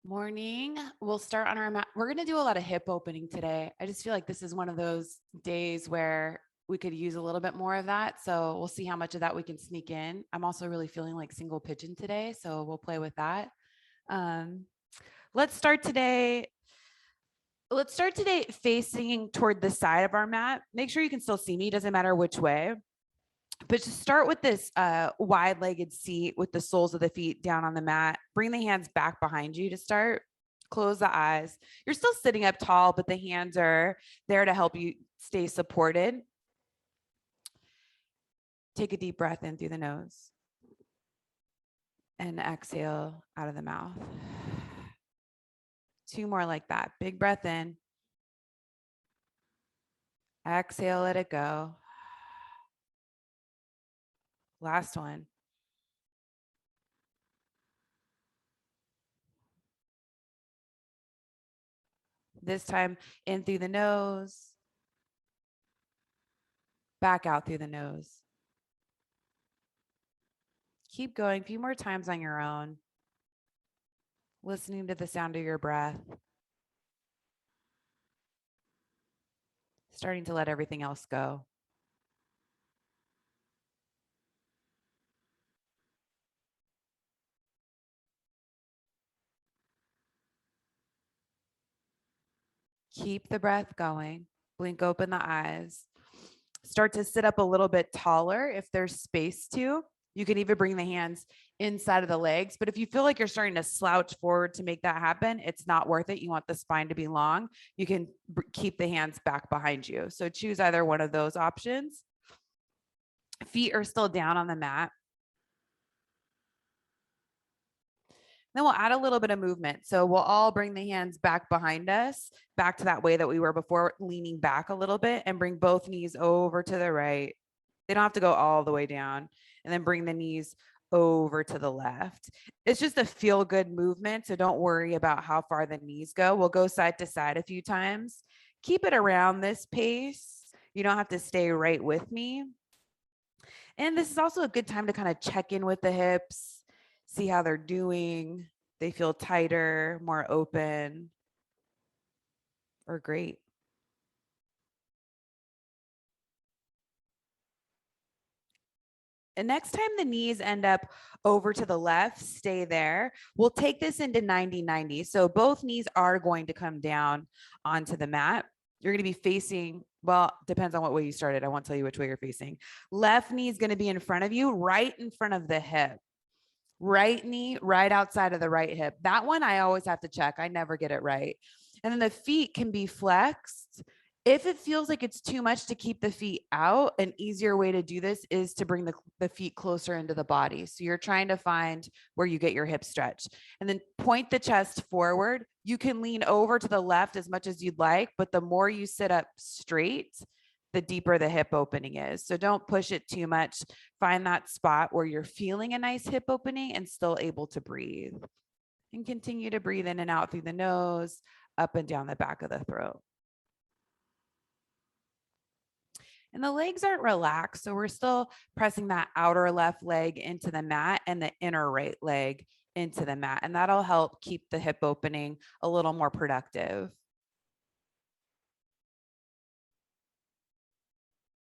Morning. We'll start on our mat. We're going to do a lot of hip opening today. I just feel like this is one of those days where we could use a little bit more of that. So we'll see how much of that we can sneak in. I'm also really feeling like single pigeon today. So we'll play with that. Um, let's start today. Let's start today facing toward the side of our mat. Make sure you can still see me. Doesn't matter which way. But just start with this wide-legged seat with the soles of the feet down on the mat. Bring the hands back behind you to start. Close the eyes. You're still sitting up tall, but the hands are there to help you stay supported. Take a deep breath in through the nose and exhale out of the mouth. 2 more like that. Big breath in. Exhale, let it go. Last one. This time in through the nose, back out through the nose. Keep going a few more times on your own, listening to the sound of your breath, starting to let everything else go. Keep the breath going. Blink open the eyes. Start to sit up a little bit taller if there's space to. You can even bring the hands inside of the legs. But if you feel like you're starting to slouch forward to make that happen, it's not worth it. You want the spine to be long. You can keep the hands back behind you. So choose either one of those options. Feet are still down on the mat. Then we'll add a little bit of movement. So we'll all bring the hands back behind us, back to that way that we were before, leaning back a little bit, and bring both knees over to the right. They don't have to go all the way down. And then bring the knees over to the left. It's just a feel good movement. So don't worry about how far the knees go. We'll go side to side a few times. Keep it around this pace. You don't have to stay right with me. And this is also a good time to kind of check in with the hips, see how they're doing. They feel tighter, more open, or great. And next time the knees end up over to the left, stay there. We'll take this into 90-90. So both knees are going to come down onto the mat. You're going to be facing, well, depends on what way you started. I won't tell you which way you're facing. Left knee is going to be in front of you, right in front of the hip. Right knee right outside of the right hip. That one I always have to check. I never get it right. And then the feet can be flexed. If it feels like it's too much to keep the feet out, an easier way to do this is to bring the feet closer into the body. So you're trying to find where you get your hips stretched. And then point the chest forward. You can lean over to the left as much as you'd like, but the more you sit up straight, the deeper the hip opening is. So don't push it too much. Find that spot where you're feeling a nice hip opening and still able to breathe. And continue to breathe in and out through the nose, up and down the back of the throat. And the legs aren't relaxed, so we're still pressing that outer left leg into the mat and the inner right leg into the mat. And that'll help keep the hip opening a little more productive.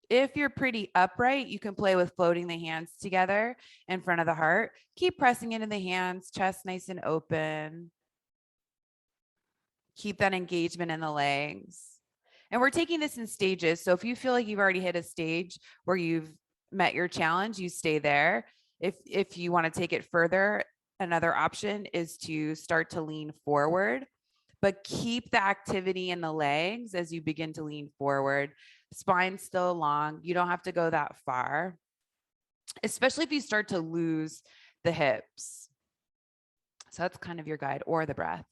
If you're pretty upright, you can play with floating the hands together in front of the heart. Keep pressing into the hands, chest nice and open. Keep that engagement in the legs. And we're taking this in stages. So if you feel like you've already hit a stage where you've met your challenge, you stay there. If you want to take it further, another option is to start to lean forward, but keep the activity in the legs as you begin to lean forward. Spine still long. You don't have to go that far, especially if you start to lose the hips. So that's kind of your guide, or the breath.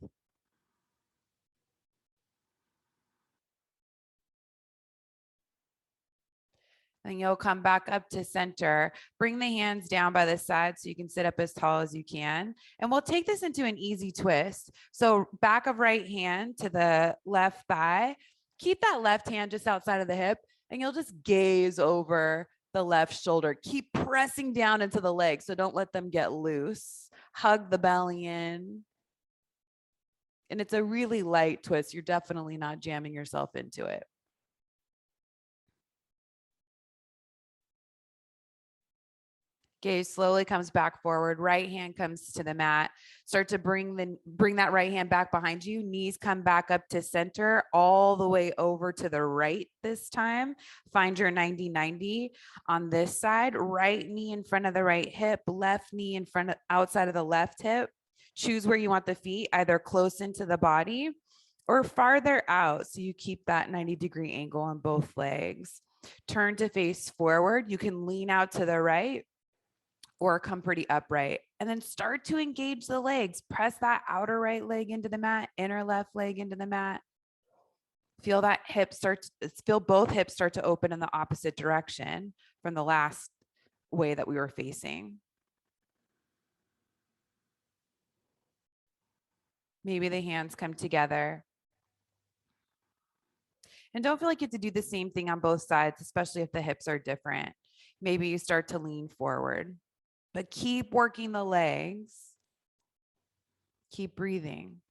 And you'll come back up to center. Bring the hands down by the side so you can sit up as tall as you can. And we'll take this into an easy twist. So back of right hand to the left thigh. Keep that left hand just outside of the hip, and you'll just gaze over the left shoulder. Keep pressing down into the legs, so don't let them get loose. Hug the belly in. And it's a really light twist. You're definitely not jamming yourself into it. Gaze slowly comes back forward. Right hand comes to the mat. Start to bring that right hand back behind you. Knees come back up to center, all the way over to the right this time. Find your 90-90 on this side. Right knee in front of the right hip, left knee in front of outside of the left hip. Choose where you want the feet, either close into the body or farther out, so you keep that 90-degree angle on both legs. Turn to face forward. You can lean out to the right or come pretty upright. And then start to engage the legs. Press that outer right leg into the mat, inner left leg into the mat. Feel that feel both hips start to open in the opposite direction from the last way that we were facing. Maybe the hands come together. And don't feel like you have to do the same thing on both sides, especially if the hips are different. Maybe you start to lean forward, but keep working the legs. Keep breathing.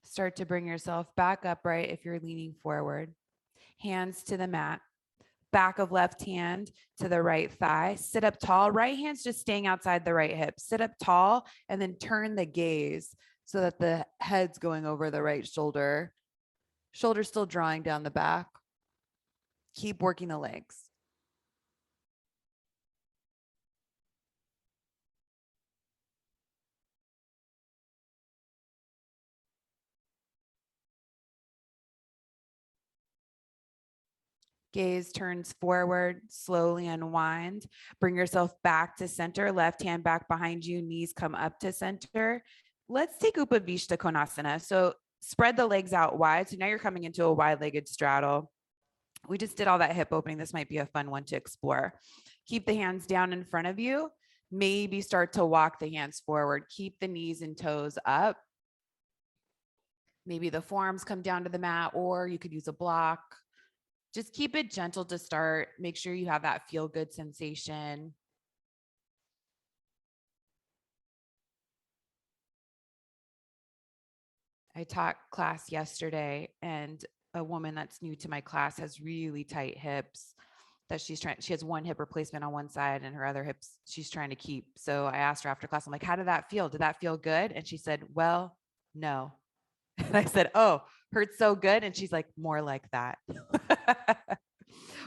Start to bring yourself back upright if you're leaning forward. Hands to the mat. Back of left hand to the right thigh. Sit up tall. Right hand's just staying outside the right hip. Sit up tall and then turn the gaze so that the head's going over the right shoulder. Shoulder still drawing down the back. Keep working the legs. Gaze turns forward, slowly unwind. Bring yourself back to center, left hand back behind you, knees come up to center. Let's take Upavishta Konasana. So spread the legs out wide. So now you're coming into a wide-legged straddle. We just did all that hip opening. This might be a fun one to explore. Keep the hands down in front of you. Maybe start to walk the hands forward. Keep the knees and toes up. Maybe the forearms come down to the mat, or you could use a block. Just keep it gentle to start. Make sure you have that feel good sensation. I taught class yesterday, and a woman that's new to my class has really tight hips that she has one hip replacement on one side and her other hips she's trying to keep. So I asked her after class, I'm like, how did that feel? Did that feel good? And she said, well, no. And I said, oh, hurts so good. And she's like, more like that.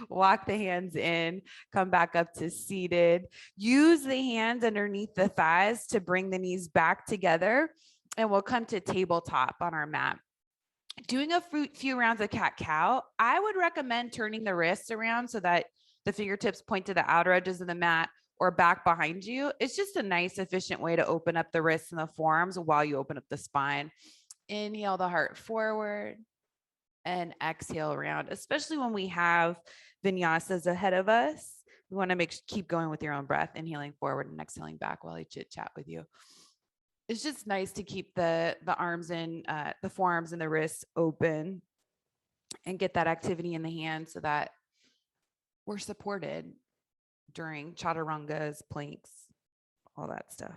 Walk the hands in, come back up to seated. Use the hands underneath the thighs to bring the knees back together. And we'll come to tabletop on our mat. Doing a few rounds of cat-cow, I would recommend turning the wrists around so that the fingertips point to the outer edges of the mat or back behind you. It's just a nice, efficient way to open up the wrists and the forearms while you open up the spine. Inhale the heart forward and exhale around, especially when we have vinyasas ahead of us. We want to keep going with your own breath, inhaling forward and exhaling back while I chit chat with you. It's just nice to keep the arms and the forearms and the wrists open and get that activity in the hand so that we're supported during chaturangas, planks, all that stuff.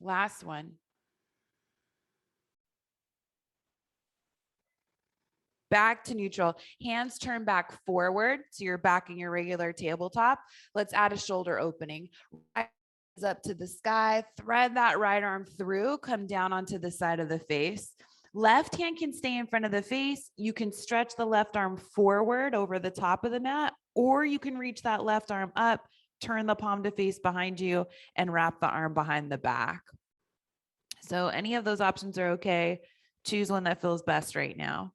Last one. Back to neutral. Hands turn back forward. So you're back in your regular tabletop. Let's add a shoulder opening. Right up to the sky. Thread that right arm through. Come down onto the side of the face. Left hand can stay in front of the face. You can stretch the left arm forward over the top of the mat, or you can reach that left arm up, turn the palm to face behind you, and wrap the arm behind the back. So any of those options are okay. Choose one that feels best right now.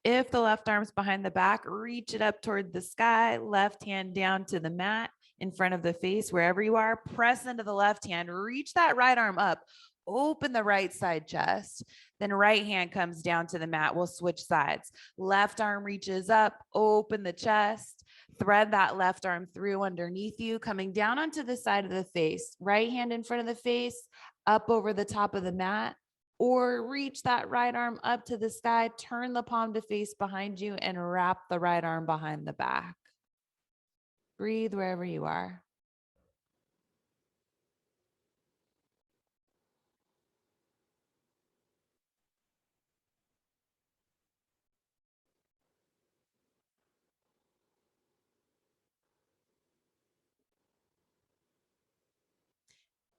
If the left arm's behind the back, reach it up toward the sky, left hand down to the mat, in front of the face, wherever you are. Press into the left hand, reach that right arm up, open the right side chest. Then right hand comes down to the mat. We'll switch sides. Left arm reaches up, open the chest, thread that left arm through underneath you, coming down onto the side of the face. Right hand in front of the face, up over the top of the mat, or reach that right arm up to the sky, turn the palm to face behind you, and wrap the right arm behind the back. Breathe wherever you are.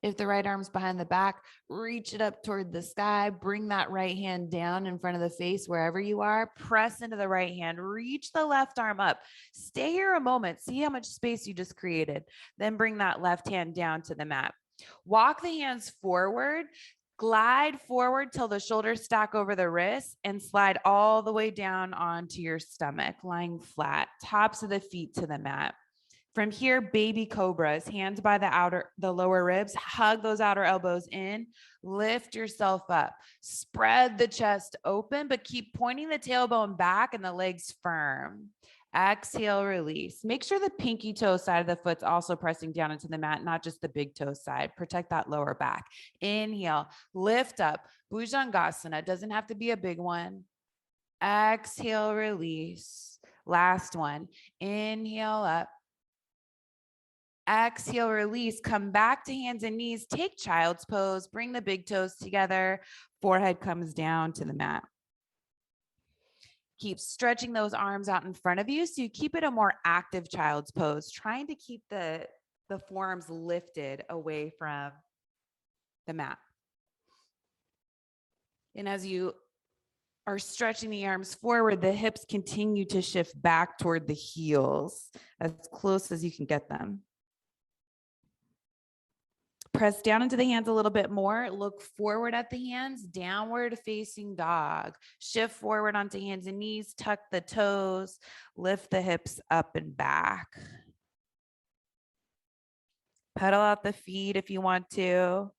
If the right arm's behind the back, reach it up toward the sky. Bring that right hand down in front of the face wherever you are. Press into the right hand. Reach the left arm up. Stay here a moment. See how much space you just created. Then bring that left hand down to the mat. Walk the hands forward. Glide forward till the shoulders stack over the wrists and slide all the way down onto your stomach, lying flat, tops of the feet to the mat. From here, baby cobras, hands by the lower ribs, hug those outer elbows in, lift yourself up, spread the chest open, but keep pointing the tailbone back and the legs firm. Exhale, release. Make sure the pinky toe side of the foot's also pressing down into the mat, not just the big toe side. Protect that lower back. Inhale, lift up. Bhujangasana doesn't have to be a big one. Exhale, release. Last one. Inhale up. Exhale, release, come back to hands and knees, take child's pose, bring the big toes together, forehead comes down to the mat. Keep stretching those arms out in front of you so you keep it a more active child's pose, trying to keep the forearms lifted away from the mat. And as you are stretching the arms forward, the hips continue to shift back toward the heels as close as you can get them. Press down into the hands a little bit more. Look forward at the hands, downward facing dog. Shift forward onto hands and knees, tuck the toes, lift the hips up and back. Pedal out the feet if you want to.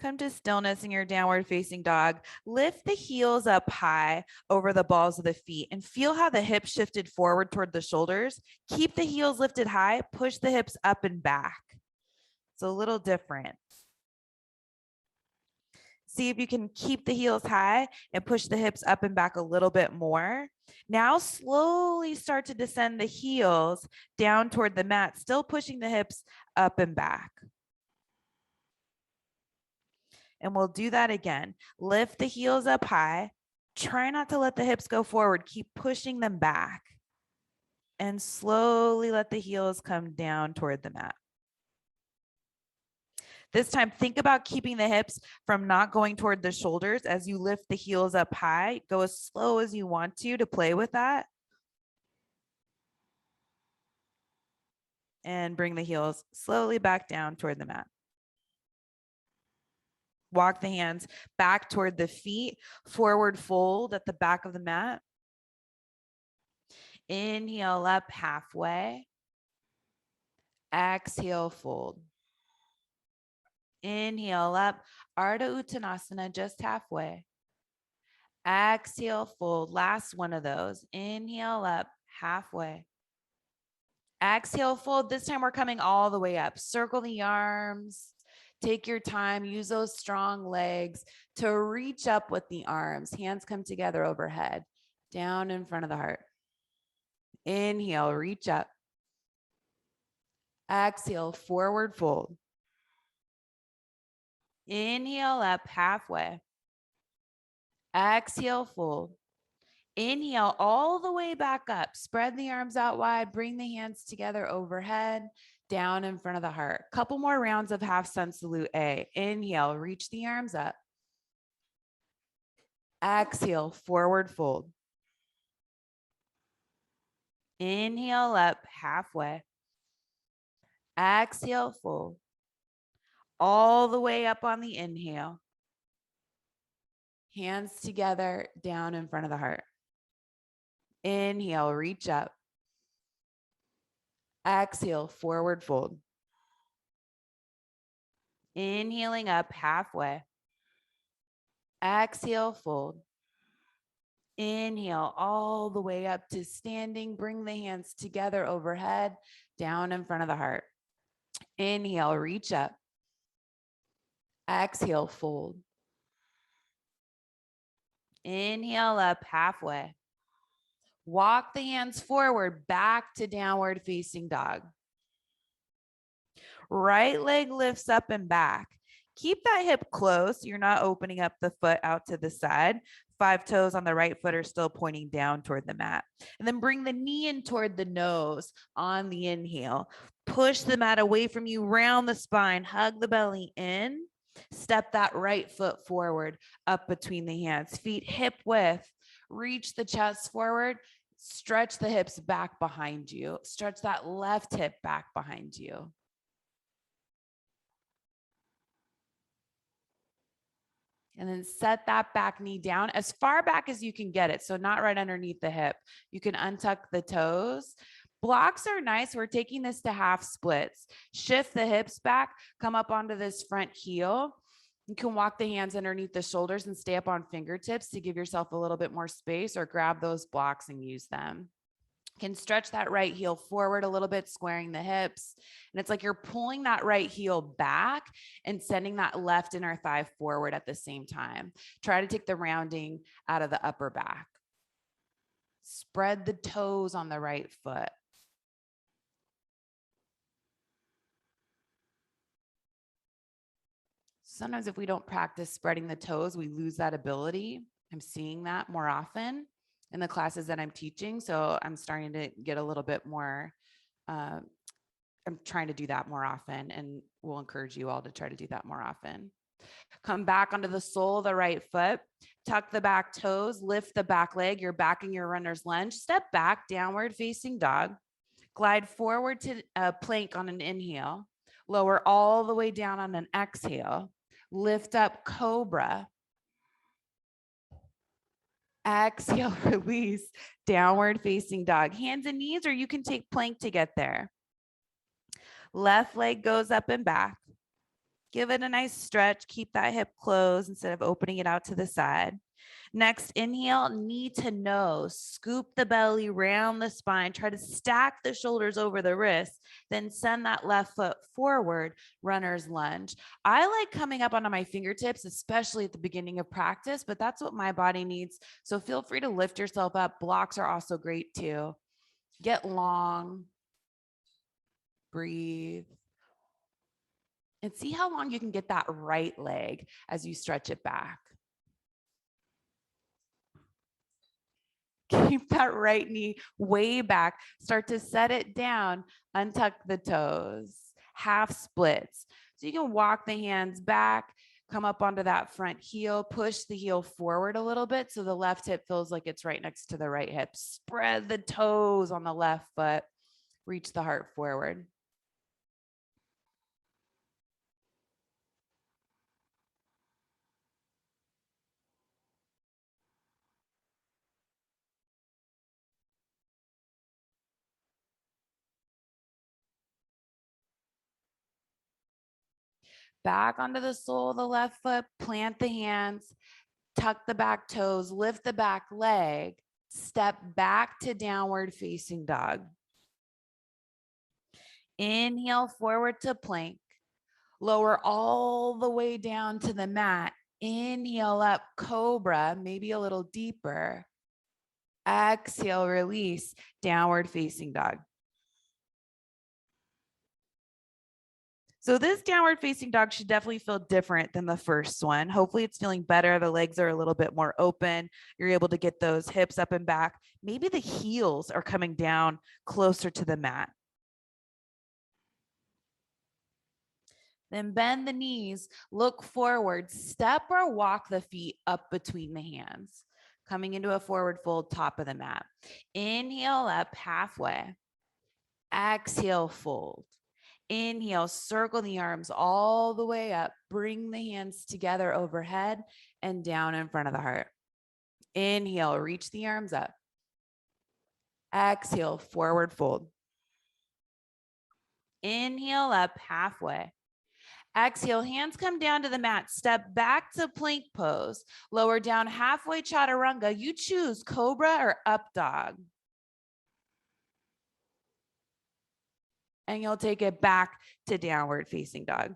Come to stillness in your downward facing dog. Lift the heels up high over the balls of the feet and feel how the hips shifted forward toward the shoulders. Keep the heels lifted high, push the hips up and back. It's a little different. See if you can keep the heels high and push the hips up and back a little bit more. Now slowly start to descend the heels down toward the mat, still pushing the hips up and back. And we'll do that again. Lift the heels up high. Try not to let the hips go forward. Keep pushing them back. And slowly let the heels come down toward the mat. This time, think about keeping the hips from not going toward the shoulders as you lift the heels up high. Go as slow as you want to play with that. And bring the heels slowly back down toward the mat. Walk the hands back toward the feet, forward fold at the back of the mat. Inhale up halfway. Exhale, fold. Inhale up, Ardha Uttanasana, just halfway. Exhale, fold. Last one of those. Inhale up, halfway. Exhale, fold. This time we're coming all the way up. Circle the arms. Take your time. Use those strong legs to reach up with the arms. Hands come together overhead, down in front of the heart. Inhale, reach up. Exhale, forward fold. Inhale up halfway. Exhale, fold. Inhale all the way back up. Spread the arms out wide. Bring the hands together overhead, down in front of the heart. Couple more rounds of half sun salute A. Inhale, reach the arms up. Exhale, forward fold. Inhale up halfway. Exhale, fold. All the way up on the inhale. Hands together, down in front of the heart. Inhale, reach up. Exhale, forward fold. Inhaling up halfway. Exhale, fold. Inhale all the way up to standing. Bring the hands together overhead, down in front of the heart. Inhale, reach up. Exhale, fold. Inhale up halfway. Walk the hands forward, back to downward facing dog. Right leg lifts up and back. Keep that hip close. You're not opening up the foot out to the side. 5 toes on the right foot are still pointing down toward the mat. And then bring the knee in toward the nose on the inhale. Push the mat away from you, round the spine, hug the belly in. Step that right foot forward, up between the hands. Feet hip width. Reach the chest forward. Stretch the hips back behind you. Stretch that left hip back behind you. And then set that back knee down as far back as you can get it. So not right underneath the hip. You can untuck the toes. Blocks are nice. We're taking this to half splits. Shift the hips back, come up onto this front heel. You can walk the hands underneath the shoulders and stay up on fingertips to give yourself a little bit more space, or grab those blocks and use them. Can stretch that right heel forward a little bit, squaring the hips. And it's like you're pulling that right heel back and sending that left inner thigh forward at the same time. Try to take the rounding out of the upper back. Spread the toes on the right foot. Sometimes if we don't practice spreading the toes, we lose that ability. I'm seeing that more often in the classes that I'm teaching. So I'm starting to get a little bit more, I'm trying to do that more often, and we'll encourage you all to try to do that more often. Come back onto the sole of the right foot, tuck the back toes, lift the back leg. You're back in your runner's lunge. Step back, downward facing dog. Glide forward to a plank on an inhale. Lower all the way down on an exhale. Lift up cobra. Exhale, release, downward facing dog. Hands and knees, or you can take plank to get there. Left leg goes up and back. Give it a nice stretch. Keep that hip closed instead of opening it out to the side. Next, inhale, knee to nose. Scoop the belly, round the spine. Try to stack the shoulders over the wrists. Then send that left foot forward, runner's lunge. I like coming up onto my fingertips, especially at the beginning of practice, but that's what my body needs. So feel free to lift yourself up. Blocks are also great too. Get long. Breathe. And see how long you can get that right leg as you stretch it back. Keep that right knee way back. Start to set it down. Untuck the toes. Half splits. So you can walk the hands back, come up onto that front heel, push the heel forward a little bit so the left hip feels like it's right next to the right hip. Spread the toes on the left foot. Reach the heart forward. Back onto the sole of the left foot, plant the hands, tuck the back toes, lift the back leg, step back to downward facing dog. Inhale forward to plank. Lower all the way down to the mat. Inhale up, cobra, maybe a little deeper. Exhale, release, downward facing dog. So this downward facing dog should definitely feel different than the first one. Hopefully it's feeling better. The legs are a little bit more open. You're able to get those hips up and back. Maybe the heels are coming down closer to the mat. Then bend the knees, look forward, step or walk the feet up between the hands, coming into a forward fold, top of the mat. Inhale up halfway. Exhale, fold. Inhale, circle the arms all the way up. Bring the hands together overhead and down in front of the heart. Inhale, reach the arms up. Exhale, forward fold. Inhale up halfway. Exhale, hands come down to the mat. Step back to plank pose. Lower down halfway, chaturanga. You choose cobra or up dog. And you'll take it back to downward facing dog.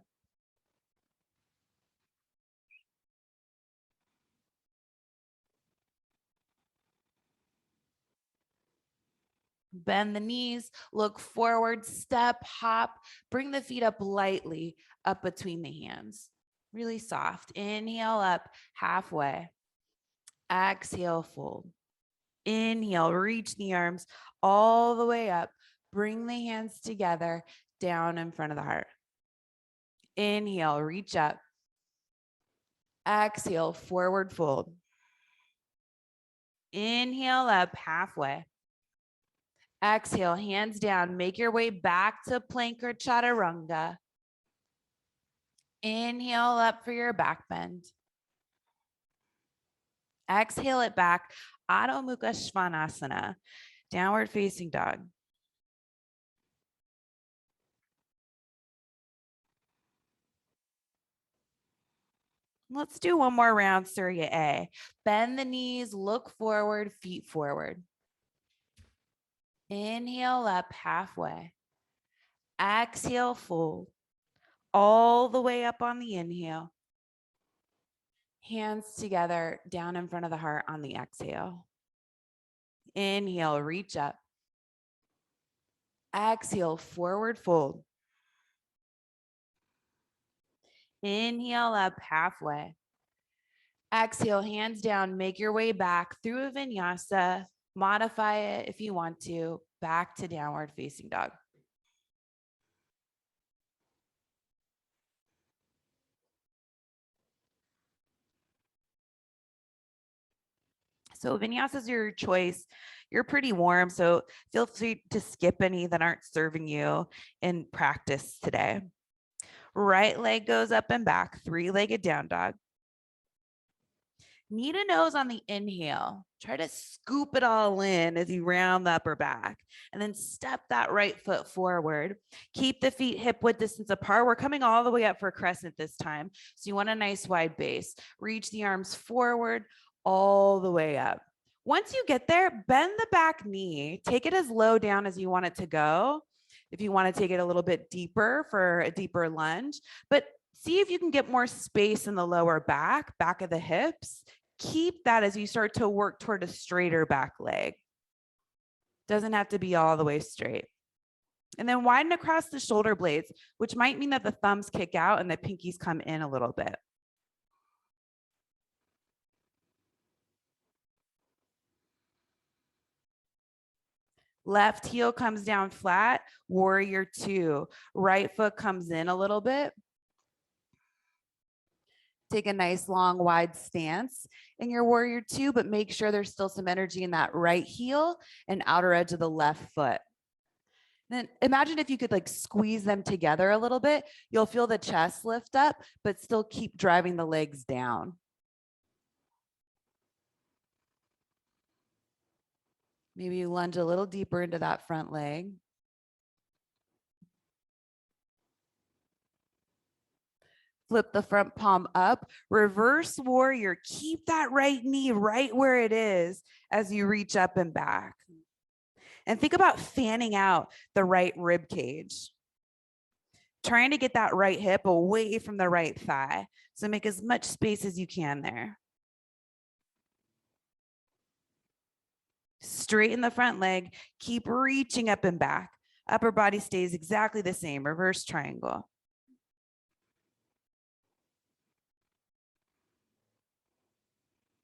Bend the knees, look forward, step, hop, bring the feet up lightly up between the hands. Really soft. Inhale up halfway. Exhale, fold. Inhale, reach the arms all the way up. Bring the hands together down in front of the heart. Inhale, reach up. Exhale, forward fold. Inhale up halfway. Exhale, hands down. Make your way back to plank or chaturanga. Inhale up for your back bend. Exhale it back. Adho Mukha Svanasana, downward facing dog. Let's do one more round, Surya A. Bend the knees, look forward, feet forward. Inhale up halfway. Exhale, fold. All the way up on the inhale. Hands together down in front of the heart on the exhale. Inhale, reach up. Exhale, forward fold. Inhale up halfway. Exhale, hands down, make your way back through a vinyasa. Modify it if you want to, back to downward facing dog. So vinyasa is your choice. You're pretty warm, so feel free to skip any that aren't serving you in practice today. Right leg goes up and back, three-legged down dog. Knee to nose on the inhale. Try to scoop it all in as you round the upper back. And then step that right foot forward. Keep the feet hip width distance apart. We're coming all the way up for a crescent this time. So you want a nice wide base. Reach the arms forward all the way up. Once you get there, bend the back knee. Take it as low down as you want it to go. If you want to take it a little bit deeper for a deeper lunge. But see if you can get more space in the lower back of the hips. Keep that as you start to work toward a straighter back leg. Doesn't have to be all the way straight. And then widen across the shoulder blades, which might mean that the thumbs kick out and the pinkies come in a little bit. Left heel comes down flat, warrior two. Right foot comes in a little bit. Take a nice long wide stance in your warrior two, but make sure there's still some energy in that right heel and outer edge of the left foot. Then imagine if you could like squeeze them together a little bit, you'll feel the chest lift up, but still keep driving the legs down. Maybe you lunge a little deeper into that front leg. Flip the front palm up, reverse warrior. Keep that right knee right where it is as you reach up and back. And think about fanning out the right rib cage. Trying to get that right hip away from the right thigh. So make as much space as you can there. Straighten the front leg. Keep reaching up and back. Upper body stays exactly the same. Reverse triangle.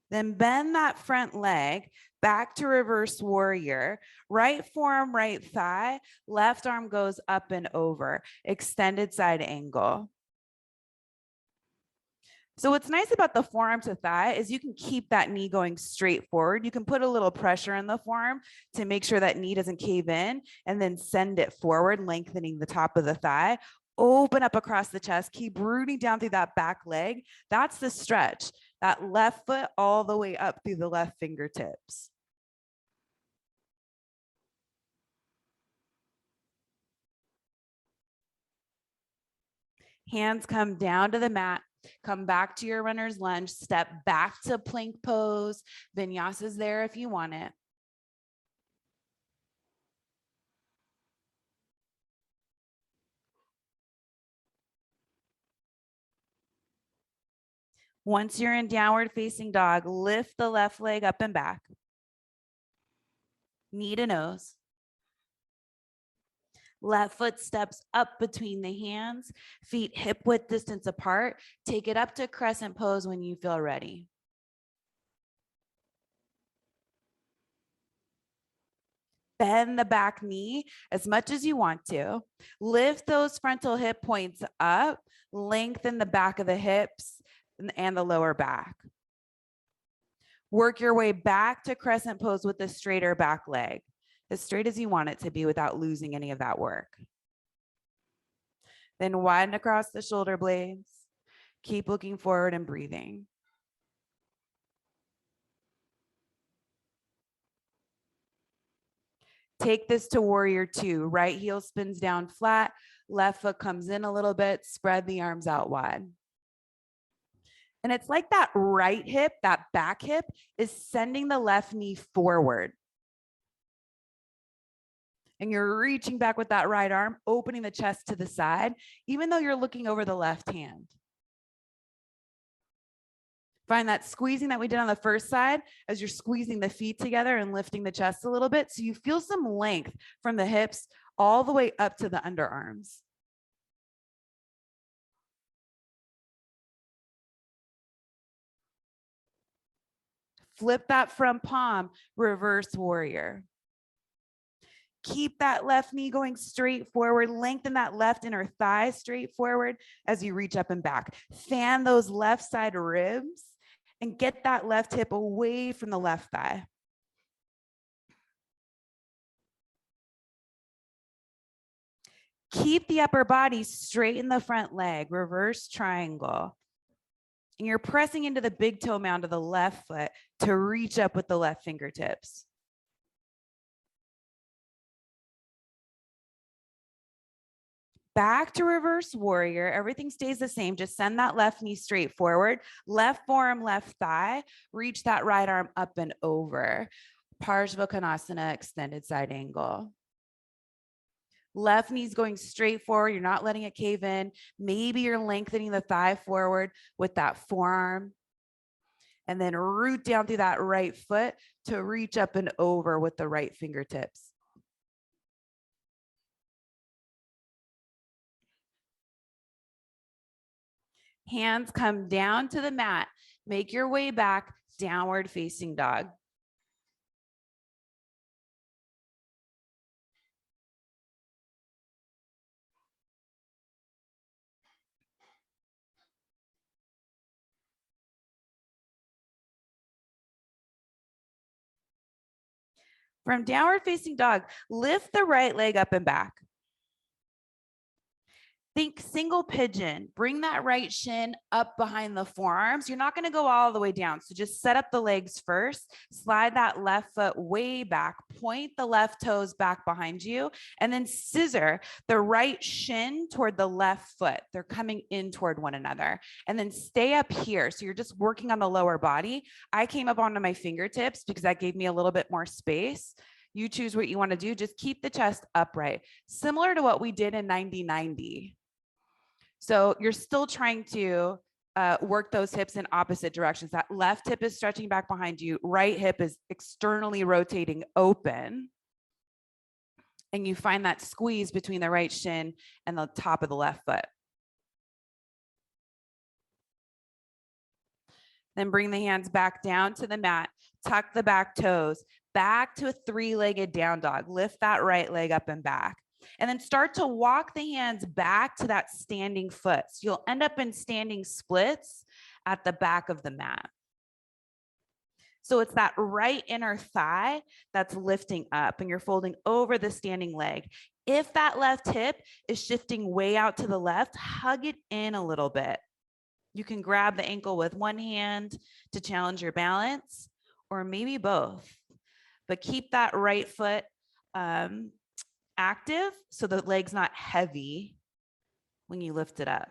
Then bend that front leg back to reverse warrior. Right forearm, right thigh. Left arm goes up and over. Extended side angle. So what's nice about the forearm to thigh is you can keep that knee going straight forward. You can put a little pressure in the forearm to make sure that knee doesn't cave in and then send it forward, lengthening the top of the thigh. Open up across the chest, keep rooting down through that back leg. That's the stretch. That left foot all the way up through the left fingertips. Hands come down to the mat, come back to your runner's lunge, step back to plank pose. Vinyasa is there if you want it. Once you're in downward facing dog, lift the left leg up and back. Knee to nose. Left foot steps up between the hands, feet hip width distance apart. Take it up to crescent pose when you feel ready. Bend the back knee as much as you want to. Lift those frontal hip points up, lengthen the back of the hips and the lower back. Work your way back to crescent pose with the straighter back leg, as straight as you want it to be without losing any of that work. Then widen across the shoulder blades. Keep looking forward and breathing. Take this to warrior two. Right heel spins down flat, left foot comes in a little bit, spread the arms out wide. And it's like that right hip, that back hip is sending the left knee forward. And you're reaching back with that right arm, opening the chest to the side, even though you're looking over the left hand. Find that squeezing that we did on the first side as you're squeezing the feet together and lifting the chest a little bit. So you feel some length from the hips all the way up to the underarms. Flip that front palm, reverse warrior. Keep that left knee going straight forward. Lengthen that left inner thigh straight forward as you reach up and back. Fan those left side ribs and get that left hip away from the left thigh. Keep the upper body straight in the front leg, reverse triangle. And you're pressing into the big toe mound of the left foot to reach up with the left fingertips. Back to reverse warrior. Everything stays the same. Just send that left knee straight forward. Left forearm, left thigh. Reach that right arm up and over. Parsvakonasana, extended side angle. Left knee's going straight forward. You're not letting it cave in. Maybe you're lengthening the thigh forward with that forearm. And then root down through that right foot to reach up and over with the right fingertips. Hands come down to the mat. Make your way back, downward facing dog. From downward facing dog, lift the right leg up and back. Think single pigeon. Bring that right shin up behind the forearms. You're not going to go all the way down. So just set up the legs first. Slide that left foot way back. Point the left toes back behind you. And then scissor the right shin toward the left foot. They're coming in toward one another. And then stay up here. So you're just working on the lower body. I came up onto my fingertips because that gave me a little bit more space. You choose what you want to do. Just keep the chest upright. Similar to what we did in 90-90. So you're still trying to work those hips in opposite directions. That left hip is stretching back behind you. Right hip is externally rotating open. And you find that squeeze between the right shin and the top of the left foot. Then bring the hands back down to the mat. Tuck the back toes. Back to a three-legged down dog. Lift that right leg up and back. And then start to walk the hands back to that standing foot. So you'll end up in standing splits at the back of the mat. So it's that right inner thigh that's lifting up and you're folding over the standing leg. If that left hip is shifting way out to the left, hug it in a little bit. You can grab the ankle with one hand to challenge your balance, or maybe both. But keep that right foot active so the leg's not heavy when you lift it up.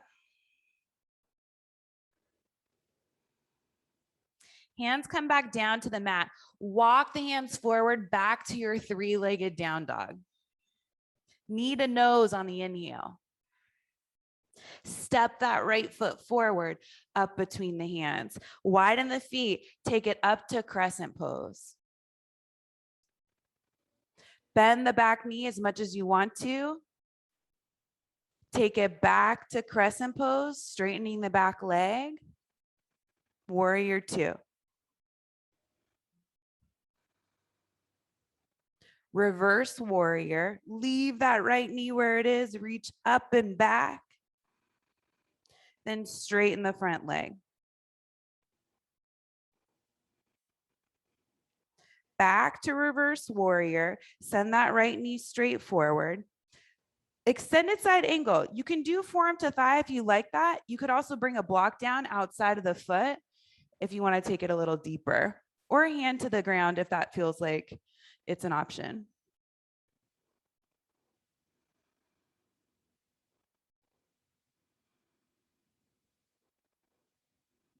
Hands come back down to the mat. Walk the hands forward back to your three-legged down dog. Knee to nose on the inhale. Step that right foot forward up between the hands. Widen the feet. Take it up to crescent pose. Bend the back knee as much as you want to. Take it back to crescent pose, straightening the back leg. Warrior two. Reverse warrior. Leave that right knee where it is. Reach up and back. Then straighten the front leg. Back to reverse warrior. Send that right knee straight forward. Extended side angle. You can do forearm to thigh if you like that. You could also bring a block down outside of the foot if you want to take it a little deeper, or a hand to the ground if that feels like it's an option.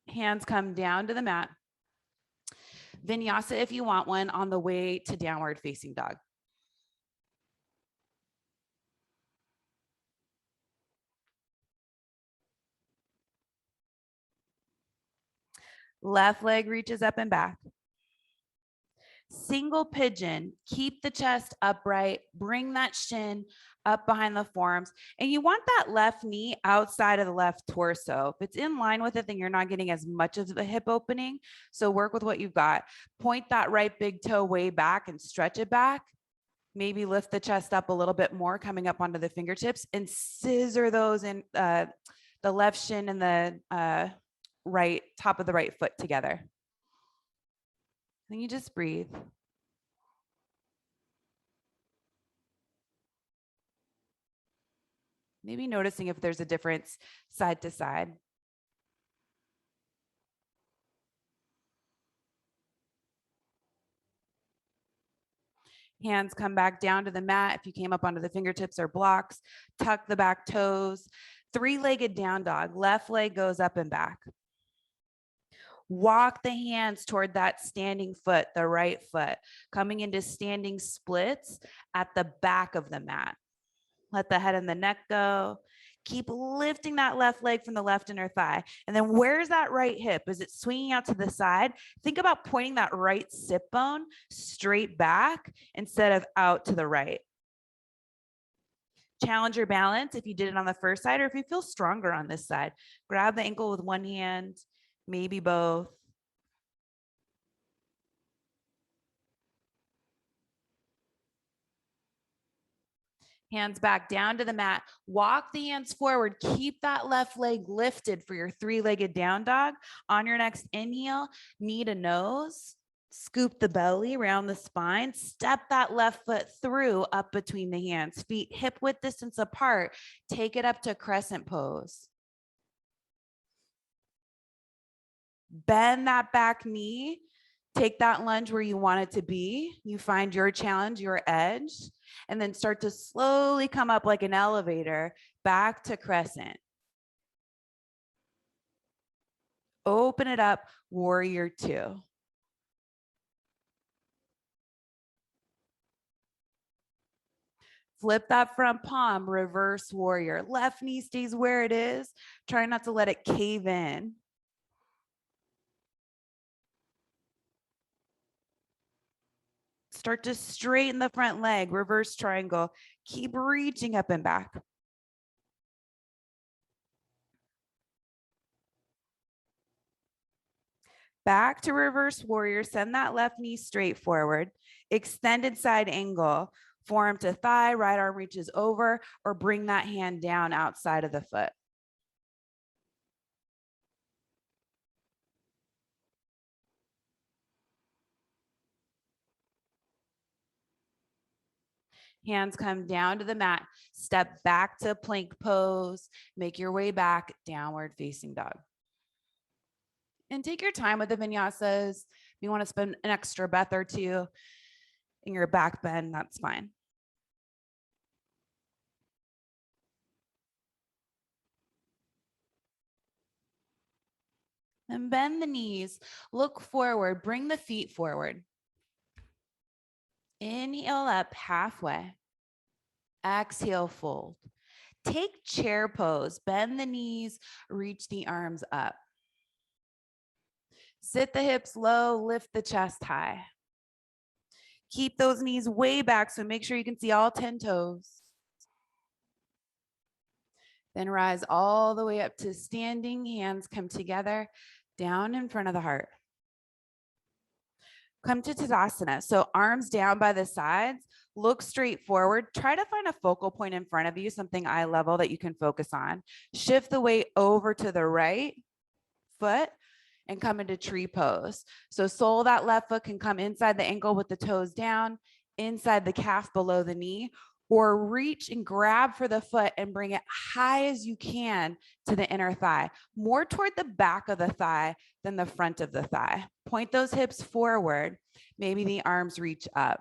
Hands come down to the mat. Vinyasa if you want one on the way to downward facing dog. Left leg reaches up and back. Single pigeon, keep the chest upright, bring that shin up behind the forearms. And you want that left knee outside of the left torso. If it's in line with it, then you're not getting as much of the hip opening. So work with what you've got. Point that right big toe way back and stretch it back. Maybe lift the chest up a little bit more, coming up onto the fingertips, and scissor those in the left shin and the right top of the right foot together. Then you just breathe. Maybe noticing if there's a difference side to side. Hands come back down to the mat. If you came up onto the fingertips or blocks, tuck the back toes. Three-legged down dog. Left leg goes up and back. Walk the hands toward that standing foot, the right foot, coming into standing splits at the back of the mat. Let the head and the neck go. Keep lifting that left leg from the left inner thigh. And then where's that right hip? Is it swinging out to the side? Think about pointing that right sit bone straight back instead of out to the right. Challenge your balance if you did it on the first side, or if you feel stronger on this side. Grab the ankle with one hand, maybe both. Hands back down to the mat. Walk the hands forward. Keep that left leg lifted for your three-legged down dog. On your next inhale, knee to nose. Scoop the belly around the spine. Step that left foot through up between the hands. Feet hip width distance apart. Take it up to crescent pose. Bend that back knee. Take that lunge where you want it to be. You find your challenge, your edge, and then start to slowly come up like an elevator back to crescent. Open it up, warrior two. Flip that front palm, reverse warrior. Left knee stays where it is. Try not to let it cave in. Start to straighten the front leg, reverse triangle. Keep reaching up and back. Back to reverse warrior. Send that left knee straight forward. Extended side angle. Forearm to thigh, right arm reaches over, or bring that hand down outside of the foot. Hands come down to the mat. Step back to plank pose. Make your way back, downward facing dog. And take your time with the vinyasas. If you want to spend an extra breath or two in your back bend, that's fine. And bend the knees, look forward, bring the feet forward. Inhale up halfway. Exhale, fold. Take chair pose, bend the knees, reach the arms up. Sit the hips low, lift the chest high. Keep those knees way back, so make sure you can see all 10 toes. Then rise all the way up to standing, hands come together, down in front of the heart. Come to Tadasana. So arms down by the sides, look straight forward. Try to find a focal point in front of you, something eye level that you can focus on. Shift the weight over to the right foot and come into tree pose. So sole of that left foot can come inside the ankle with the toes down, inside the calf below the knee, or reach and grab for the foot and bring it high as you can to the inner thigh, more toward the back of the thigh than the front of the thigh. Point those hips forward. Maybe the arms reach up.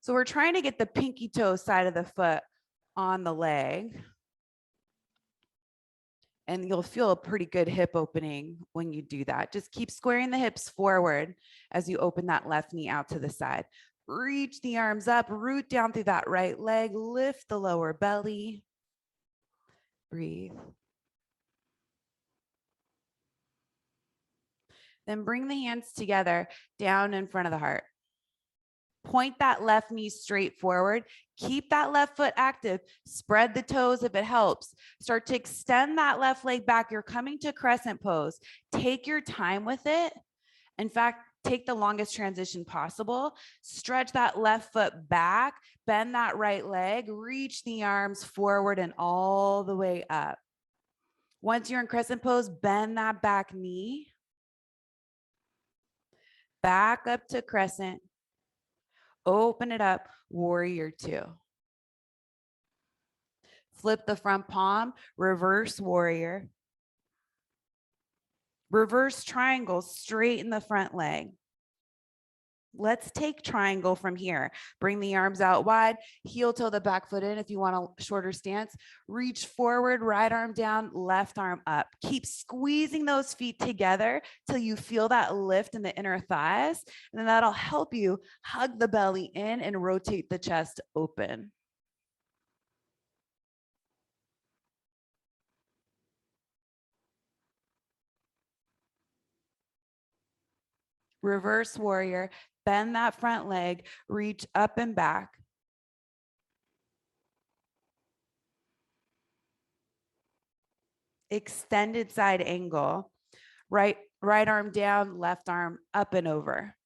So we're trying to get the pinky toe side of the foot on the leg. And you'll feel a pretty good hip opening when you do that. Just keep squaring the hips forward as you open that left knee out to the side. Reach the arms up, root down through that right leg, lift the lower belly. Breathe. Then bring the hands together down in front of the heart. Point that left knee straight forward. Keep that left foot active. Spread the toes if it helps. Start to extend that left leg back. You're coming to crescent pose. Take your time with it. In fact, take the longest transition possible. Stretch that left foot back. Bend that right leg. Reach the arms forward and all the way up. Once you're in crescent pose, bend that back knee. Back up to crescent. Open it up, warrior two. Flip the front palm, reverse warrior. Reverse triangle, straighten the front leg. Let's take triangle from here. Bring the arms out wide, heel toe the back foot in if you want a shorter stance. Reach forward, right arm down, left arm up. Keep squeezing those feet together till you feel that lift in the inner thighs. And then that'll help you hug the belly in and rotate the chest open. Reverse warrior, bend that front leg, reach up and back. Extended side angle, right arm down, left arm up and over.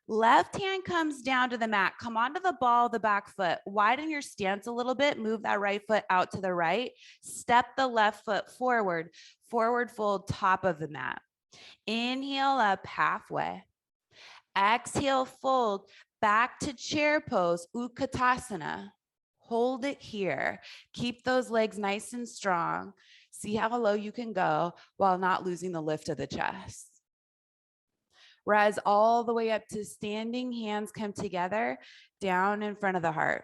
Left hand comes down to the mat. Come onto the ball of the back foot. Widen your stance a little bit. Move that right foot out to the right. Step the left foot forward. Forward fold, top of the mat. Inhale up halfway. Exhale, fold back to chair pose, Utkatasana. Hold it here. Keep those legs nice and strong. See how low you can go while not losing the lift of the chest. Rise all the way up to standing, hands come together, down in front of the heart.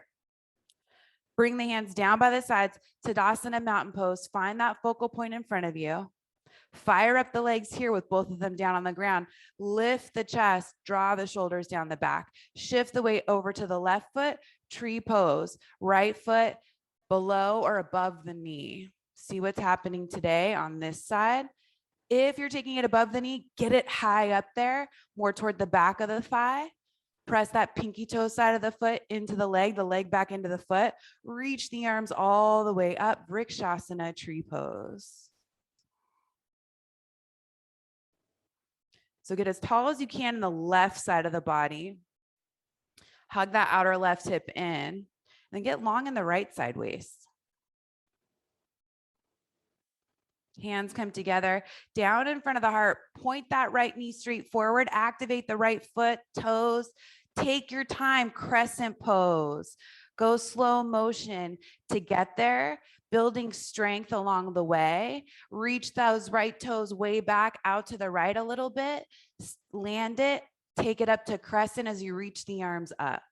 Bring the hands down by the sides, Tadasana mountain pose. Find that focal point in front of you. Fire up the legs here with both of them down on the ground. Lift the chest, draw the shoulders down the back. Shift the weight over to the left foot, tree pose. Right foot below or above the knee. See what's happening today on this side. If you're taking it above the knee, get it high up there, more toward the back of the thigh. Press that pinky toe side of the foot into the leg back into the foot. Reach the arms all the way up, Vrikshasana, tree pose. So get as tall as you can in the left side of the body. Hug that outer left hip in, and then get long in the right side waist. Hands come together, down in front of the heart. Point that right knee straight forward. Activate the right foot, toes. Take your time, crescent pose. Go slow motion to get there, building strength along the way. Reach those right toes way back out to the right a little bit. Land it, take it up to crescent as you reach the arms up.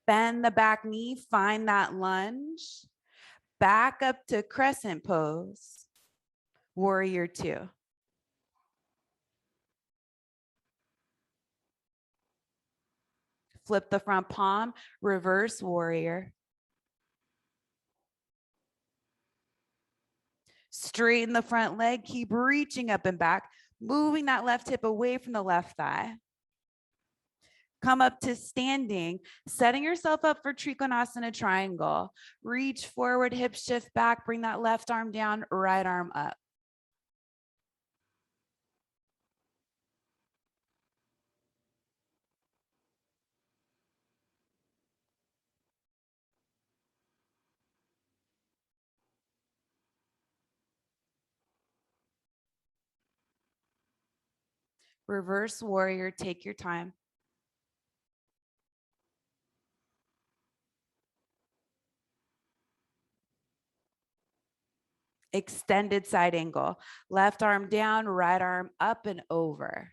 Bend the back knee, find that lunge. Back up to crescent pose. Warrior two. Flip the front palm, reverse warrior. Straighten the front leg, keep reaching up and back, moving that left hip away from the left thigh. Come up to standing, setting yourself up for Trikonasana triangle. Reach forward, hip shift back, bring that left arm down, right arm up. Reverse warrior, take your time. Extended side angle. Left arm down, right arm up and over.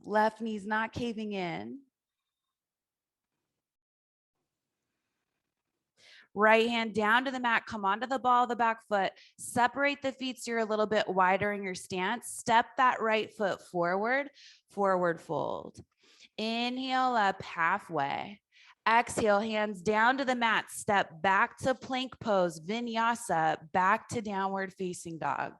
Left knee's not caving in. Right hand down to the mat, come onto the ball of the back foot, separate the feet so you're a little bit wider in your stance. Step that right foot forward, forward fold. Inhale up halfway. Exhale, hands down to the mat, step back to plank pose, vinyasa, back to downward facing dog.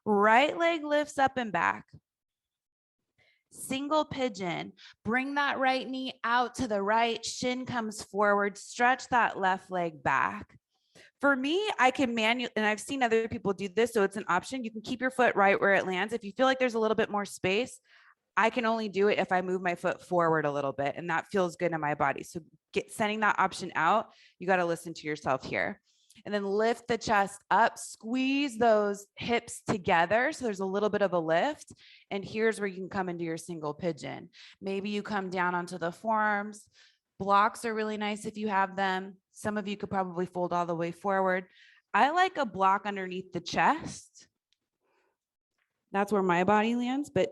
Right leg lifts up and back. Single pigeon. Bring that right knee out to the right. Shin comes forward. Stretch that left leg back. For me, I can manually, and I've seen other people do this, so it's an option. You can keep your foot right where it lands. If you feel like there's a little bit more space, I can only do it if I move my foot forward a little bit, and that feels good in my body. So sending that option out, you got to listen to yourself here. And then lift the chest up, squeeze those hips together. So there's a little bit of a lift. And here's where you can come into your single pigeon. Maybe you come down onto the forearms. Blocks are really nice if you have them. Some of you could probably fold all the way forward. I like a block underneath the chest. That's where my body lands, but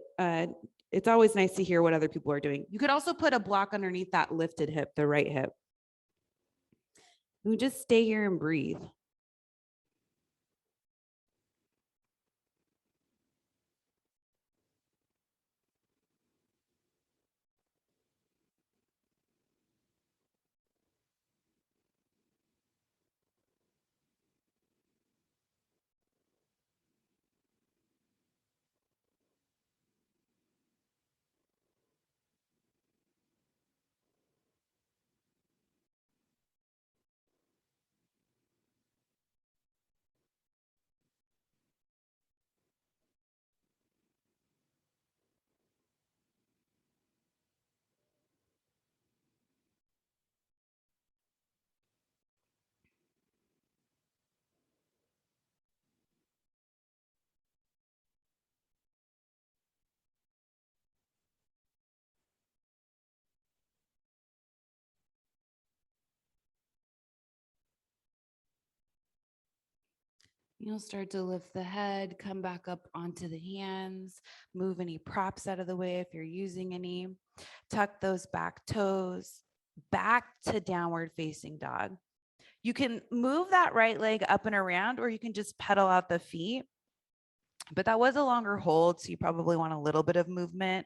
it's always nice to hear what other people are doing. You could also put a block underneath that lifted hip, the right hip. We just stay here and breathe. You'll start to lift the head, come back up onto the hands, move any props out of the way if you're using any. Tuck those back toes back to downward facing dog. You can move that right leg up and around, or you can just pedal out the feet. But that was a longer hold, so you probably want a little bit of movement.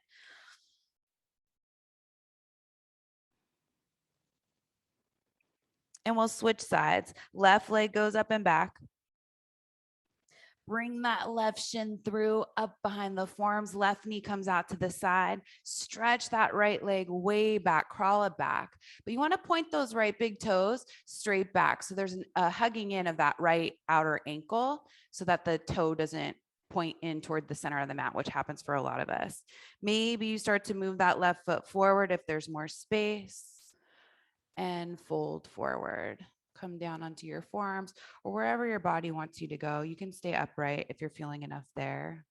And we'll switch sides. Left leg goes up and back. Bring that left shin through, up behind the forearms. Left knee comes out to the side. Stretch that right leg way back, crawl it back. But you want to point those right big toes straight back. So there's a hugging in of that right outer ankle so that the toe doesn't point in toward the center of the mat, which happens for a lot of us. Maybe you start to move that left foot forward if there's more space and fold forward. Come down onto your forearms or wherever your body wants you to go. You can stay upright if you're feeling enough there.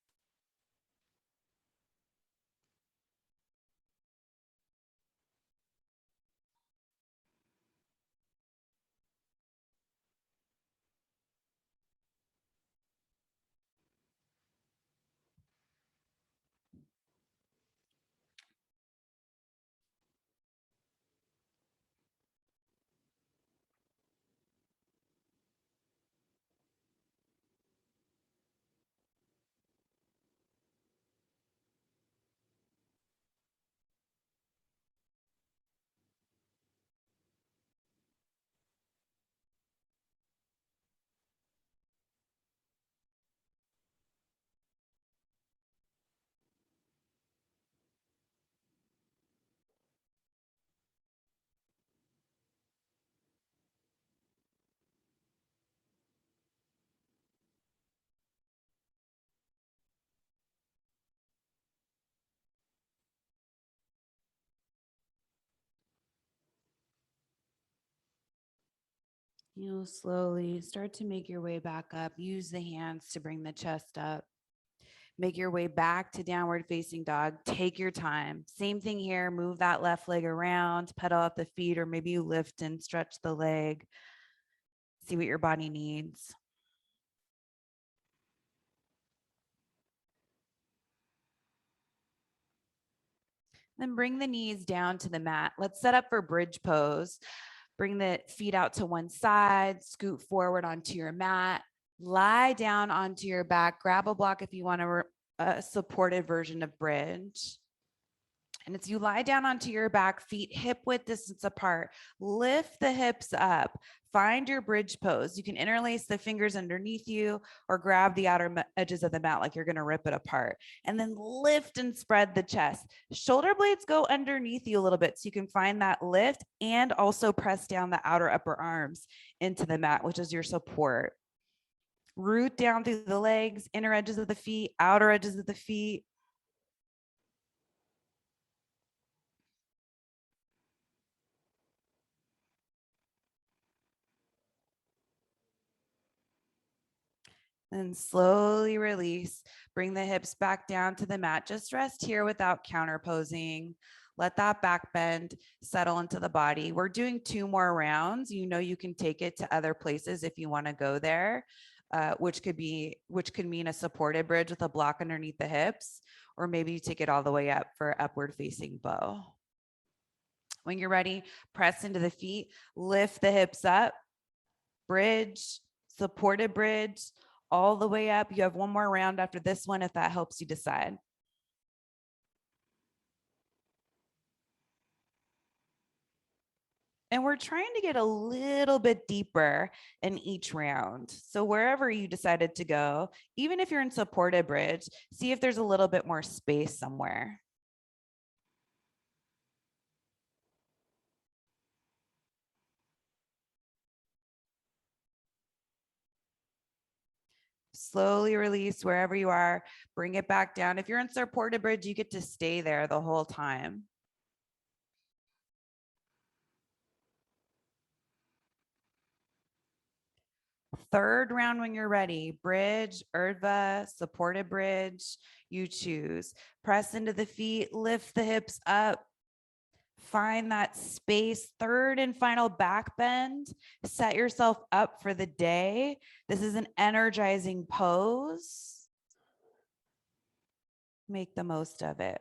You'll slowly start to make your way back up. Use the hands to bring the chest up. Make your way back to downward facing dog. Take your time. Same thing here. Move that left leg around, pedal out the feet, or maybe you lift and stretch the leg. See what your body needs. Then bring the knees down to the mat. Let's set up for bridge pose. Bring the feet out to one side, scoot forward onto your mat, lie down onto your back, grab a block if you want a supported version of bridge. And as you lie down onto your back, feet hip width distance apart, lift the hips up, find your bridge pose. You can interlace the fingers underneath you or grab the outer edges of the mat like you're going to rip it apart. And then lift and spread the chest. Shoulder blades go underneath you a little bit so you can find that lift and also press down the outer upper arms into the mat, which is your support. Root down through the legs, inner edges of the feet, outer edges of the feet. And slowly release. Bring the hips back down to the mat. Just rest here without counter posing. Let that back bend settle into the body. We're doing 2 more rounds. You know, you can take it to other places if you want to go there, which could mean a supported bridge with a block underneath the hips, or maybe you take it all the way up for upward facing bow. When you're ready, press into the feet, lift the hips up, bridge, supported bridge, all the way up. You have 1 more round after this one if that helps you decide. And we're trying to get a little bit deeper in each round. So wherever you decided to go, even if you're in supported bridge, see if there's a little bit more space somewhere. Slowly release wherever you are, bring it back down. If you're in supported bridge, you get to stay there the whole time. Third round when you're ready, bridge, urdhva, supported bridge, you choose. Press into the feet, lift the hips up, find that space. Third and final back bend. Set yourself up for the day. This is an energizing pose. Make the most of it.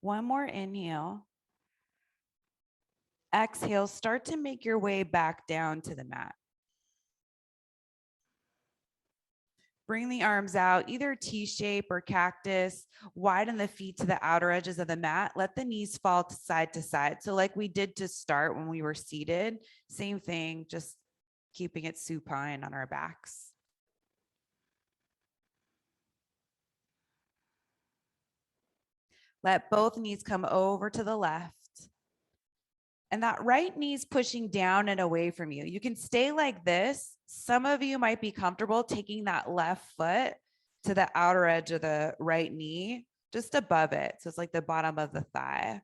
One more inhale. Exhale, start to make your way back down to the mat. Bring the arms out, either T-shape or cactus. Widen the feet to the outer edges of the mat. Let the knees fall to side. So like we did to start when we were seated, same thing, just keeping it supine on our backs. Let both knees come over to the left. And that right knee is pushing down and away from you. You can stay like this. Some of you might be comfortable taking that left foot to the outer edge of the right knee, just above it. So it's like the bottom of the thigh.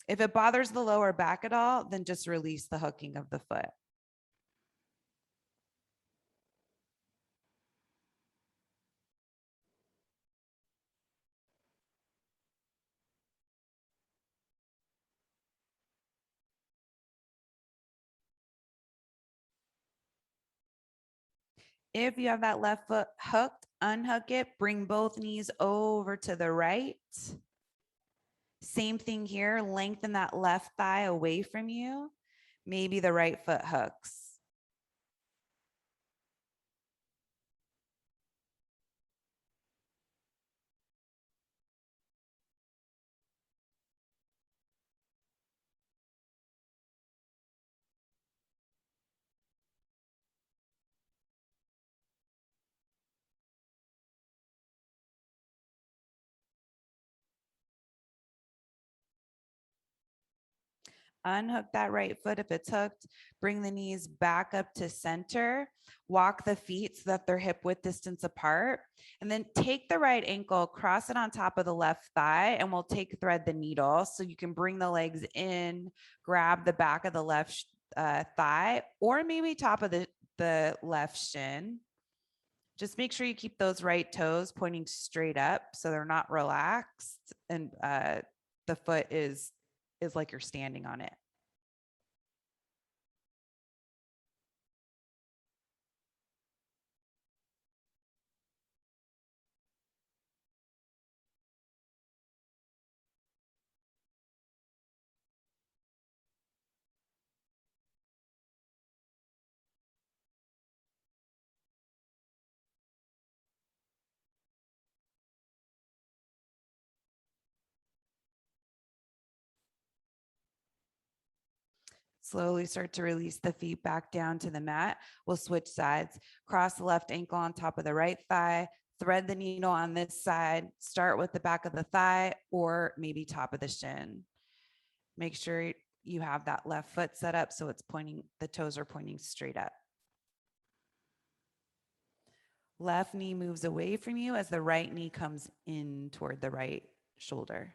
If it bothers the lower back at all, then just release the hooking of the foot. If you have that left foot hooked, unhook it, bring both knees over to the right. Same thing here, lengthen that left thigh away from you. Maybe the right foot hooks. Unhook that right foot if it's hooked. Bring the knees back up to center. Walk the feet so that they're hip width distance apart. And then take the right ankle, cross it on top of the left thigh, and we'll take thread the needle so you can bring the legs in, grab the back of the left thigh, or maybe top of the left shin. Just make sure you keep those right toes pointing straight up so they're not relaxed, and the foot is like you're standing on it. Slowly start to release the feet back down to the mat. We'll switch sides. Cross the left ankle on top of the right thigh. Thread the needle on this side. Start with the back of the thigh or maybe top of the shin. Make sure you have that left foot set up so it's pointing, the toes are pointing straight up. Left knee moves away from you as the right knee comes in toward the right shoulder.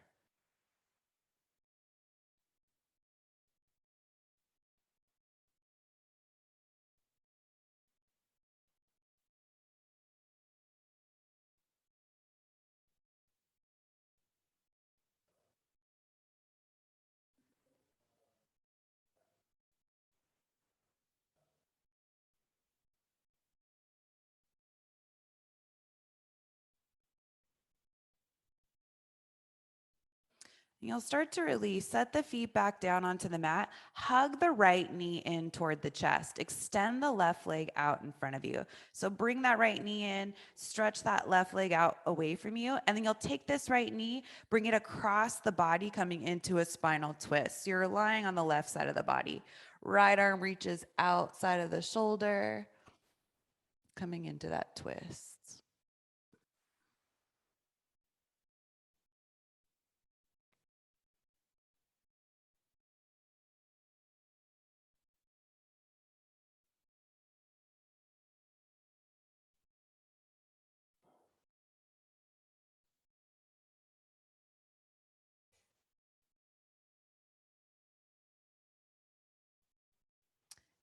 You'll start to release, set the feet back down onto the mat, hug the right knee in toward the chest, extend the left leg out in front of you. So bring that right knee in, stretch that left leg out away from you, and then you'll take this right knee, bring it across the body, coming into a spinal twist. So you're lying on the left side of the body. Right arm reaches outside of the shoulder, coming into that twist.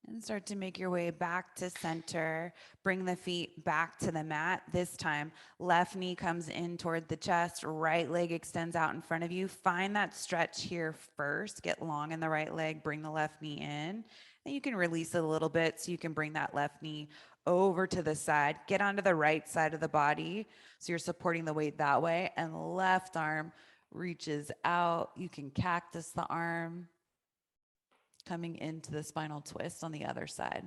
And start to make your way back to center. Bring the feet back to the mat. This time, left knee comes in toward the chest, right leg extends out in front of you. Find that stretch here first. Get long in the right leg, bring the left knee in. Then you can release it a little bit so you can bring that left knee over to the side. Get onto the right side of the body so you're supporting the weight that way. And left arm reaches out. You can cactus the arm, coming into the spinal twist on the other side.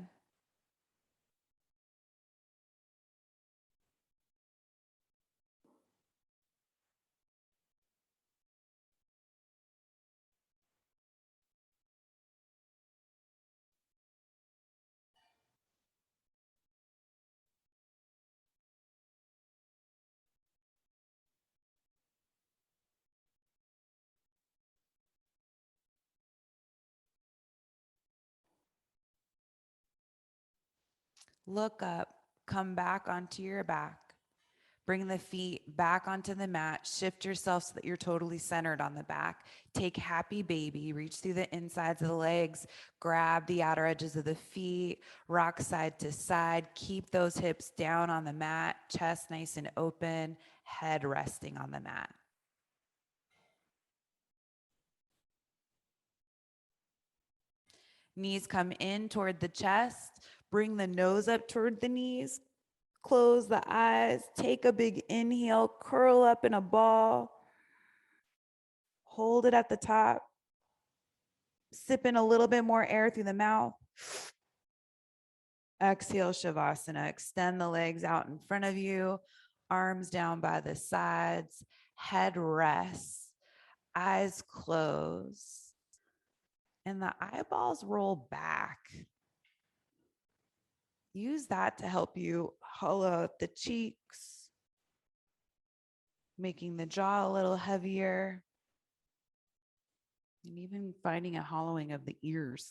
Look up, come back onto your back. Bring the feet back onto the mat. Shift yourself so that you're totally centered on the back. Take happy baby. Reach through the insides of the legs. Grab the outer edges of the feet. Rock side to side. Keep those hips down on the mat. Chest nice and open. Head resting on the mat. Knees come in toward the chest. Bring the nose up toward the knees. Close the eyes, take a big inhale, curl up in a ball, hold it at the top, sip in a little bit more air through the mouth. Exhale, Shavasana. Extend the legs out in front of you, arms down by the sides, head rests, eyes close, and the eyeballs roll back. Use that to help you hollow out the cheeks, making the jaw a little heavier, and even finding a hollowing of the ears.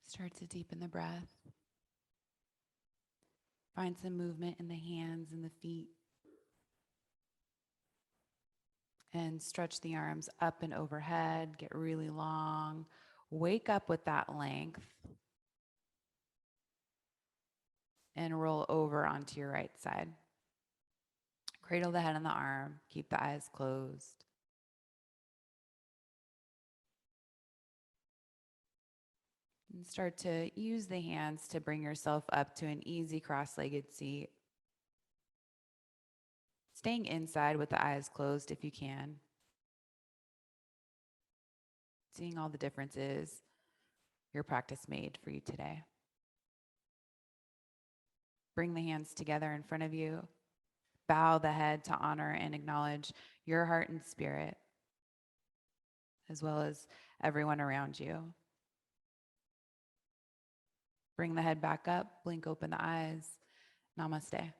Start to deepen the breath. Find some movement in the hands and the feet. And stretch the arms up and overhead. Get really long. Wake up with that length. And roll over onto your right side. Cradle the head on the arm. Keep the eyes closed. And start to use the hands to bring yourself up to an easy cross-legged seat. Staying inside with the eyes closed if you can. Seeing all the differences your practice made for you today. Bring the hands together in front of you. Bow the head to honor and acknowledge your heart and spirit, as well as everyone around you. Bring the head back up, blink open the eyes. Namaste.